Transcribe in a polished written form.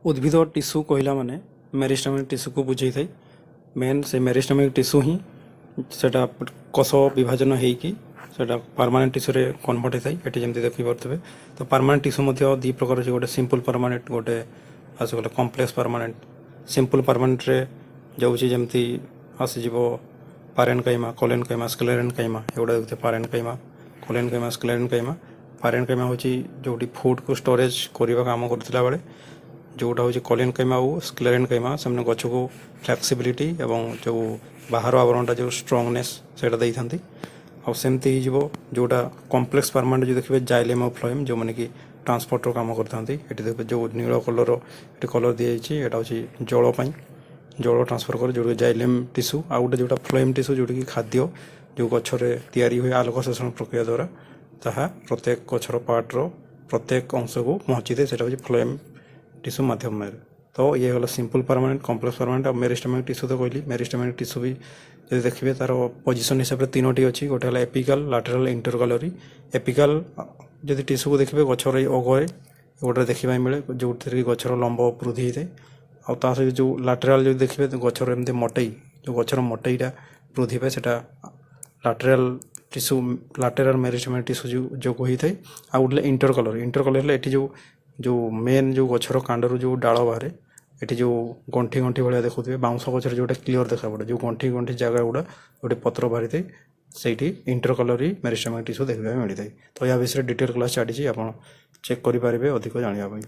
उद्भिद tissue कहला माने मेरिस्टेमिक tissue को बुझे थाई। मेन से मेरिस्टेमिक टिश्यू ही सेटा कोष विभाजन होगी सेटा परमानेंट टिश्यू रे कन्वर्ट होता है। ये जमी देखी पारे तो परमानेंट टिश्यू मध्य दी प्रकार गोटे सिंपल परमानेंट गोटे आसगला कम्प्लेक्स परमानेंट। सिंपल परमानेंट रे जाऊँगी जमती आसीज पारेनकाइमा कोलेनकाइमा स्क्लेरेनकाइमा एगुड़ा देखते पारेनकाइमा कोलेनकाइमा स्क्लेरेनकाइमा। पारेनकाइमा हूँ जो फुड को स्टोरेज करने काम करता बेले जोटा हूँ कोलेनकाइमा और स्क्लेरेनकाइमा से गछ को फ्लेक्सिबिलिटी एवं जो बाहर आवरणटा जो स्ट्रंगनेस से देती आमती जोटा कम्प्लेक्स परमानेंट जो देखिए जाइलेम और फ्लोएम जो मैंने कि ट्रांसपोर्टर काम करते देखिए जो नील कलर ये कलर दी जाइए यहाँ हूँ जलपाई जल ट्रांसफर कर जो जाइलेम टिश्यू आ गए जोटा फ्लोएम टिश्यू जोटा कि खाद्य जो गचरे तैयारी हुए आलोक शोषण प्रक्रिया द्वारा ताहा प्रत्येक गचर पार्टर प्रत्येक अंश को पहुँची थे हूँ फ्लोएम टिश्यू माध्यम। तो ये गला सिंपल परमानेंट कम्प्लेक्स परमानेंट और मेरिस्टेमिक टिश्यू तो कहली मेरिस्टेमिक टिश्यू भी जो देखिए तार पोजिशन हिसाब से तीनोटी अच्छी गोटे है एपिकल लाटेराल इंटरकलरी। एपिकल जब टिश्यू को देखिए गचर अगए गोटे देखा मिले जो गचर लंब वृद्धि होता है आ सहित जो लाटेराल जो देखिए गचर एमती मटई जो गचर मटईटा वृद्धि पाए से लाटेराल टिश्यू लाटेराल मेरिस्टेमिक टिश्यू जो होता है। आ गए इंटरकलर ये जो मेन जो गचर कांडर जो डाल बाहर ये जो गंठी गंठी भाया देखुए बाउंस गचर जोटा क्लीयर देखा पड़े जो गंठी गंठी जगह गुड़ा गोटे पत्र बाहरी थे से इंटरकलरी मेरिस्टेमिक टिश्यू देखा मिलता है। तो यह विषय डिटेल क्लास चढ़ी आप चेक करेंगे अधिक जानापी।